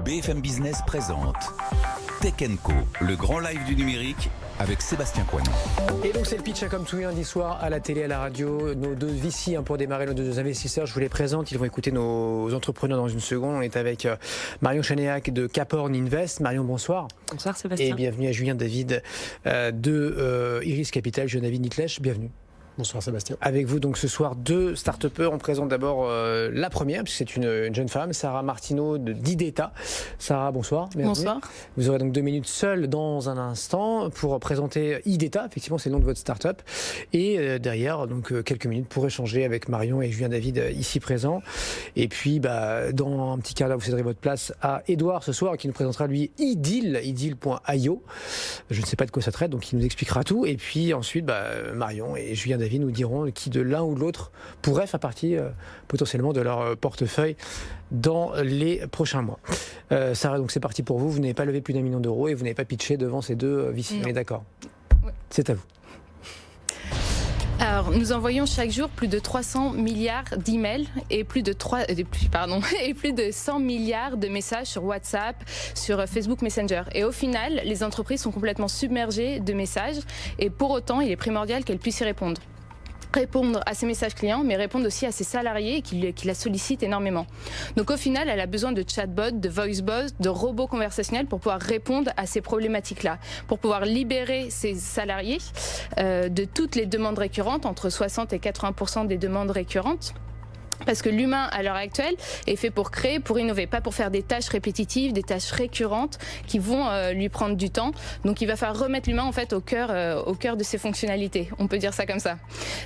BFM Business présente Tech & Co, le grand live du numérique avec Sébastien Coinon. Et donc c'est le pitch comme tous les lundis soirs à la télé, à la radio. Nos deux VC pour démarrer, nos deux investisseurs, je vous les présente. Ils vont écouter nos entrepreneurs dans une seconde. On est avec Marion Chanéac de Caporn Invest. Marion, bonsoir. Bonsoir Sébastien. Et bienvenue à Julien David de Iris Capital. Julien David Nitlech, bienvenue. Bonsoir Sébastien. Avec vous donc ce soir deux start-upers. On présente d'abord la première, puisque c'est une jeune femme, Sarah Martineau d'Ideta. Sarah, bonsoir. Bienvenue. Bonsoir. Vous aurez donc 2 minutes seule dans un instant pour présenter Ideta. Effectivement, c'est le nom de votre start-up. Et derrière, donc quelques minutes pour échanger avec Marion et Julien David ici présents. Et puis, dans un petit quart d'heure, vous céderez votre place à Édouard ce soir, qui nous présentera lui iDeal.io. Je ne sais pas de quoi ça traite, donc il nous expliquera tout. Et puis ensuite, Marion et Julien David nous diront qui de l'un ou de l'autre pourrait faire partie potentiellement de leur portefeuille dans les prochains mois. Sarah, donc c'est parti pour vous. Vous n'avez pas levé plus d'1 million d'euros et vous n'avez pas pitché devant ces deux VC. On est d'accord ? Ouais. C'est à vous. Alors, nous envoyons chaque jour plus de 300 milliards d'emails et plus de 100 milliards de messages sur WhatsApp, sur Facebook Messenger. Et au final, les entreprises sont complètement submergées de messages et pour autant, il est primordial qu'elles puissent y répondre à ses messages clients, mais répondre aussi à ses salariés qui la sollicitent énormément. Donc au final, elle a besoin de chatbots, de voicebots, de robots conversationnels pour pouvoir répondre à ces problématiques-là, pour pouvoir libérer ses salariés de toutes les demandes récurrentes, entre 60 et 80% des demandes récurrentes. Parce que l'humain, à l'heure actuelle, est fait pour créer, pour innover, pas pour faire des tâches répétitives, des tâches récurrentes qui vont lui prendre du temps. Donc il va falloir remettre l'humain en fait au cœur de ses fonctionnalités. On peut dire ça comme ça.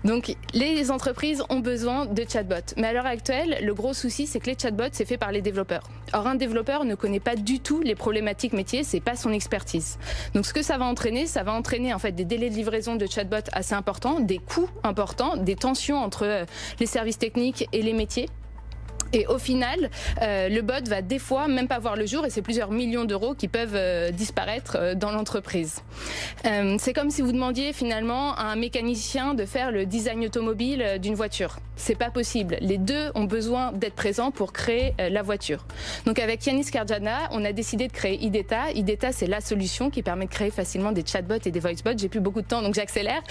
Donc les entreprises ont besoin de chatbots. Mais à l'heure actuelle, le gros souci, c'est que les chatbots, c'est fait par les développeurs. Or, un développeur ne connaît pas du tout les problématiques métiers, c'est pas son expertise. Donc ce que ça va entraîner en fait des délais de livraison de chatbots assez importants, des coûts importants, des tensions entre les services techniques et les métiers. Et au final, le bot va des fois même pas voir le jour et c'est plusieurs millions d'euros qui peuvent disparaître dans l'entreprise. C'est comme si vous demandiez finalement à un mécanicien de faire le design automobile d'une voiture. C'est pas possible. Les deux ont besoin d'être présents pour créer la voiture. Donc avec Yanis Karjana, on a décidé de créer Ideta. Ideta, c'est la solution qui permet de créer facilement des chatbots et des voicebots. J'ai plus beaucoup de temps, donc j'accélère.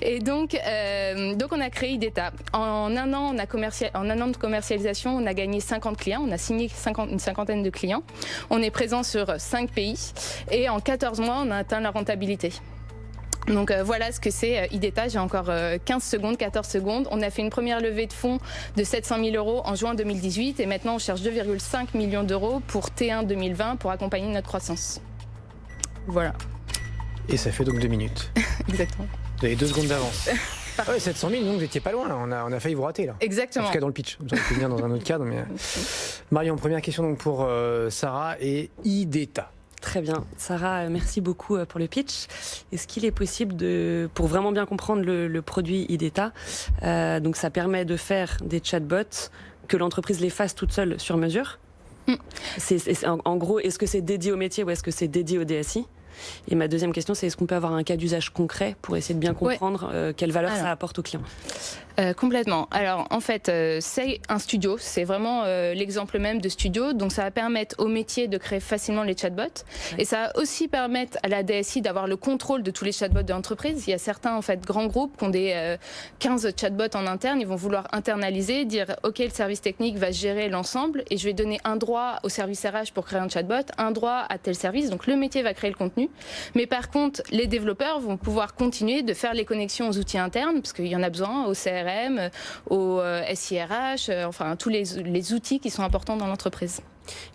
Et donc on a créé Ideta. En un an de commercialisation, on a gagné 50 clients, on a signé une cinquantaine de clients. On est présent sur 5 pays et en 14 mois, on a atteint la rentabilité. Donc voilà ce que c'est Ideta. J'ai encore 14 secondes. On a fait une première levée de fonds de 700 000 euros en juin 2018 et maintenant on cherche 2,5 millions d'euros pour T1 2020 pour accompagner notre croissance. Voilà. Et ça fait donc 2 minutes. Exactement. Vous avez 2 secondes d'avance. Ouais, 700 000, donc vous n'étiez pas loin, là. On a failli vous rater là. Exactement. En tout cas dans le pitch. Vous auriez pu venir dans un autre cadre. Mais... Marion, première question donc pour Sarah et Ideta. Très bien. Sarah, merci beaucoup pour le pitch. Est-ce qu'il est possible pour vraiment bien comprendre le produit Ideta, donc ça permet de faire des chatbots, que l'entreprise les fasse toute seule sur mesure. En gros, est-ce que c'est dédié au métier ou est-ce que c'est dédié au DSI ? Et ma deuxième question, c'est est-ce qu'on peut avoir un cas d'usage concret pour essayer de bien comprendre quelle valeur ça apporte aux clients ? Complètement. Alors en fait, c'est un studio, c'est vraiment l'exemple même de studio, donc ça va permettre au métier de créer facilement les chatbots et ça va aussi permettre à la DSI d'avoir le contrôle de tous les chatbots de l'entreprise. Il y a certains en fait grands groupes qui ont des 15 chatbots en interne, ils vont vouloir internaliser, dire ok, le service technique va gérer l'ensemble et je vais donner un droit au service RH pour créer un chatbot, un droit à tel service, donc le métier va créer le contenu. Mais par contre, les développeurs vont pouvoir continuer de faire les connexions aux outils internes parce qu'il y en a besoin, au CRM, au SIRH, enfin tous les outils qui sont importants dans l'entreprise.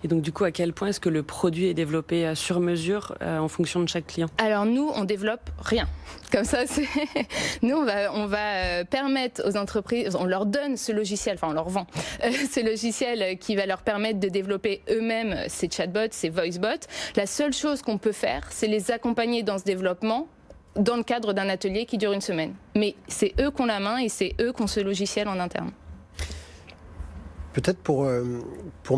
Et donc du coup, à quel point est-ce que le produit est développé sur mesure en fonction de chaque client ? Alors nous, on développe rien. Comme ça, nous, on va permettre aux entreprises, on leur donne ce logiciel, enfin on leur vend ce logiciel qui va leur permettre de développer eux-mêmes ces chatbots, ces voicebots. La seule chose qu'on peut faire, c'est les accompagner dans ce développement dans le cadre d'un atelier qui dure 1 semaine. Mais c'est eux qui ont la main et c'est eux qui ont ce logiciel en interne. Peut-être pour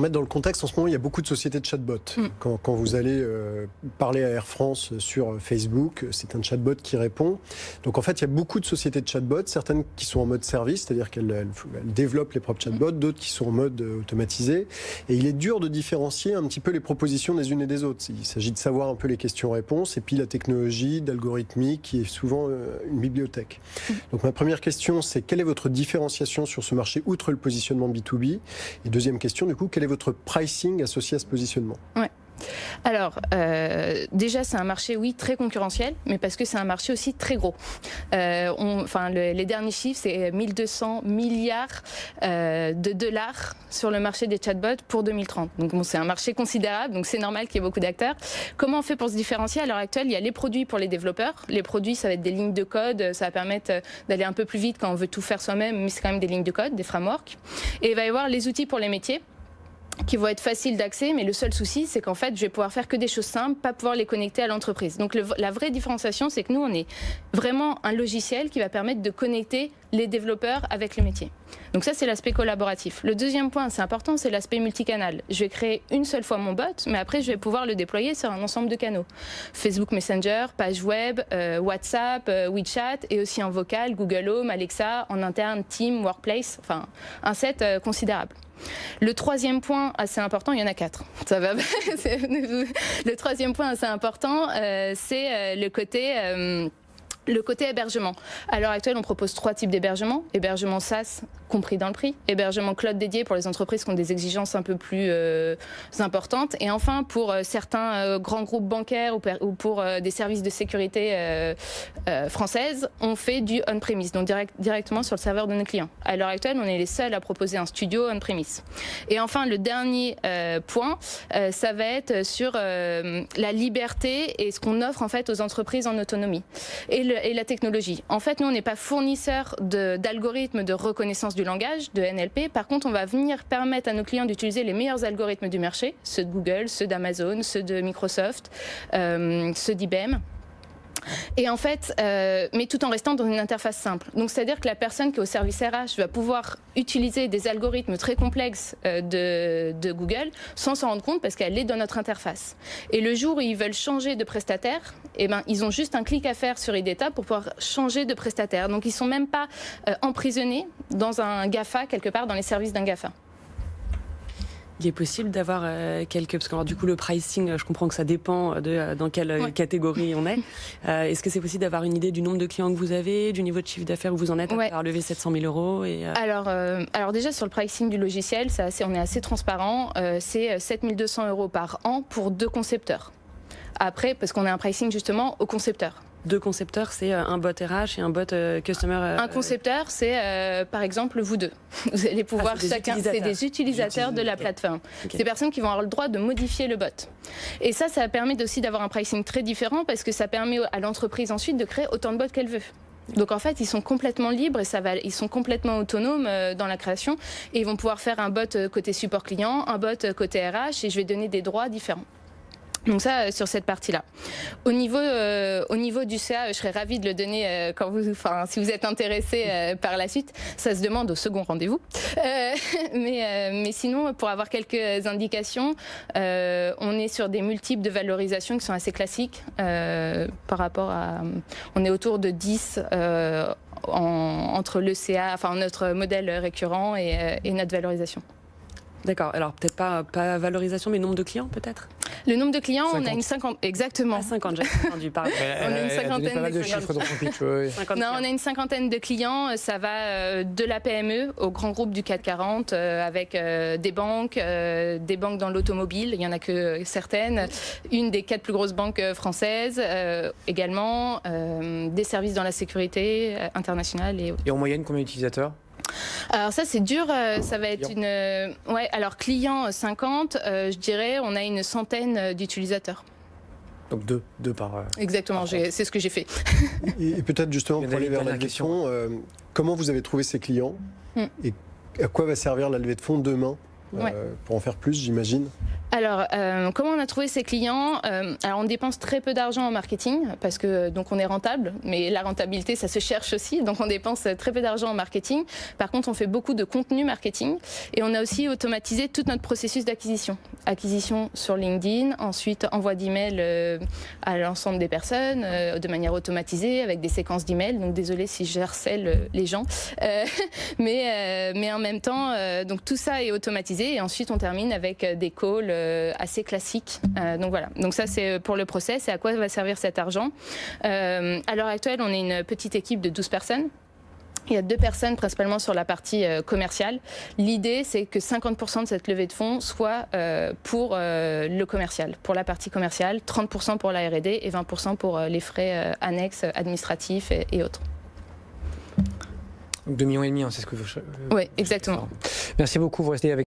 mettre dans le contexte, en ce moment, il y a beaucoup de sociétés de chatbots. Quand vous allez parler à Air France sur Facebook, c'est un chatbot qui répond. Donc en fait, il y a beaucoup de sociétés de chatbots, certaines qui sont en mode service, c'est-à-dire qu'elles développent les propres chatbots, d'autres qui sont en mode automatisé. Et il est dur de différencier un petit peu les propositions des unes et des autres. Il s'agit de savoir un peu les questions-réponses et puis la technologie d'algorithmique qui est souvent une bibliothèque. Donc ma première question, c'est quelle est votre différenciation sur ce marché outre le positionnement B2B? Et deuxième question, du coup, quel est votre pricing associé à ce positionnement? Alors, déjà, c'est un marché, oui, très concurrentiel, mais parce que c'est un marché aussi très gros. Les derniers chiffres, c'est 1200 milliards de dollars sur le marché des chatbots pour 2030. Donc, bon, c'est un marché considérable, donc c'est normal qu'il y ait beaucoup d'acteurs. Comment on fait pour se différencier? À l'heure actuelle, il y a les produits pour les développeurs. Les produits, ça va être des lignes de code, ça va permettre d'aller un peu plus vite quand on veut tout faire soi-même, mais c'est quand même des lignes de code, des frameworks. Et il va y avoir les outils pour les métiers, qui vont être faciles d'accès, mais le seul souci, c'est qu'en fait, je vais pouvoir faire que des choses simples, pas pouvoir les connecter à l'entreprise. Donc la vraie différenciation, c'est que nous, on est vraiment un logiciel qui va permettre de connecter les développeurs avec le métier. Donc ça, c'est l'aspect collaboratif. Le deuxième point, c'est important, c'est l'aspect multicanal. Je vais créer une seule fois mon bot, mais après, je vais pouvoir le déployer sur un ensemble de canaux. Facebook Messenger, page web, WhatsApp, WeChat, et aussi en vocal, Google Home, Alexa, en interne, Team, Workplace, enfin, un set considérable. Le troisième point assez important, il y en a 4. Ça va. Le troisième point assez important, c'est le côté hébergement. À l'heure actuelle, on propose 3 types d'hébergement. Hébergement SaaS, compris dans le prix. Hébergement cloud dédié pour les entreprises qui ont des exigences un peu plus importantes. Et enfin, pour certains grands groupes bancaires ou pour des services de sécurité françaises, on fait du on-premise, donc directement sur le serveur de nos clients. À l'heure actuelle, on est les seuls à proposer un studio on-premise. Et enfin, le dernier point, ça va être sur la liberté et ce qu'on offre en fait aux entreprises en autonomie. Et la technologie. En fait, nous, on n'est pas fournisseur d'algorithmes de reconnaissance du langage, de NLP. Par contre, on va venir permettre à nos clients d'utiliser les meilleurs algorithmes du marché, ceux de Google, ceux d'Amazon, ceux de Microsoft, ceux d'IBM. Et en fait, mais tout en restant dans une interface simple. Donc, c'est-à-dire que la personne qui est au service RH va pouvoir utiliser des algorithmes très complexes de Google sans s'en rendre compte parce qu'elle est dans notre interface. Et le jour où ils veulent changer de prestataire, eh ben, ils ont juste un clic à faire sur iData pour pouvoir changer de prestataire. Donc, ils ne sont même pas emprisonnés dans un GAFA, quelque part dans les services d'un GAFA. Il est possible d'avoir parce que alors, du coup le pricing, je comprends que ça dépend de dans quelle catégorie on est. Est-ce que c'est possible d'avoir une idée du nombre de clients que vous avez, du niveau de chiffre d'affaires où vous en êtes à avoir levé 700 000 euros Alors déjà sur le pricing du logiciel, on est assez transparent. C'est 7 200 euros par an pour 2 concepteurs. Après, parce qu'on a un pricing justement aux concepteurs. 2 concepteurs, c'est un bot RH et un bot customer. Un concepteur, c'est par exemple vous deux. Vous allez pouvoir chacun, c'est des utilisateurs de la plateforme. Okay. C'est des personnes qui vont avoir le droit de modifier le bot. Et ça permet aussi d'avoir un pricing très différent parce que ça permet à l'entreprise ensuite de créer autant de bots qu'elle veut. Donc en fait, ils sont complètement libres et ils sont complètement autonomes dans la création et ils vont pouvoir faire un bot côté support client, un bot côté RH et je vais donner des droits différents. Donc ça, sur cette partie-là. Au niveau du CA, je serais ravie de le donner si vous êtes intéressé par la suite. Ça se demande au second rendez-vous. Mais sinon, pour avoir quelques indications, on est sur des multiples de valorisation qui sont assez classiques par rapport à... On est autour de 10 entre le CA, enfin notre modèle récurrent et notre valorisation. D'accord. Alors peut-être pas valorisation, mais nombre de clients peut-être. Le nombre de clients, 50. On a une 50. Exactement. À 50, j'ai entendu parler. On a une cinquantaine pas mal de chiffres dans son pitch. Non, on a une cinquantaine de clients. Ça va de la PME au grand groupe du CAC 40 avec des banques dans l'automobile. Il y en a que certaines. Une des 4 plus grosses banques françaises également. Des services dans la sécurité internationale et en moyenne combien d'utilisateurs? Alors ça c'est dur, ça va être alors client 50, je dirais on a une centaine d'utilisateurs. Donc deux par... Exactement, c'est ce que j'ai fait. Et peut-être justement pour aller vers la levée de fonds, comment vous avez trouvé ces clients et à quoi va servir la levée de fonds demain pour en faire plus, j'imagine? Alors, comment on a trouvé ces clients? Alors, on dépense très peu d'argent en marketing parce que donc on est rentable, mais la rentabilité, ça se cherche aussi. Donc, on dépense très peu d'argent en marketing. Par contre, on fait beaucoup de contenu marketing et on a aussi automatisé tout notre processus d'acquisition. Acquisition sur LinkedIn, ensuite envoi d'email à l'ensemble des personnes de manière automatisée avec des séquences d'emails. Donc, désolé si je harcèle les gens, mais en même temps, donc tout ça est automatisé et ensuite on termine avec des calls assez classique. Donc voilà. Donc ça c'est pour le process et à quoi va servir cet argent. À l'heure actuelle, on est une petite équipe de 12 personnes. Il y a 2 personnes principalement sur la partie commerciale. L'idée, c'est que 50% de cette levée de fonds soit pour le commercial, pour la partie commerciale, 30% pour la R&D et 20% pour les frais annexes, administratifs et autres. 2,5 millions, c'est ce que vous... Oui, exactement. Merci beaucoup, vous restez avec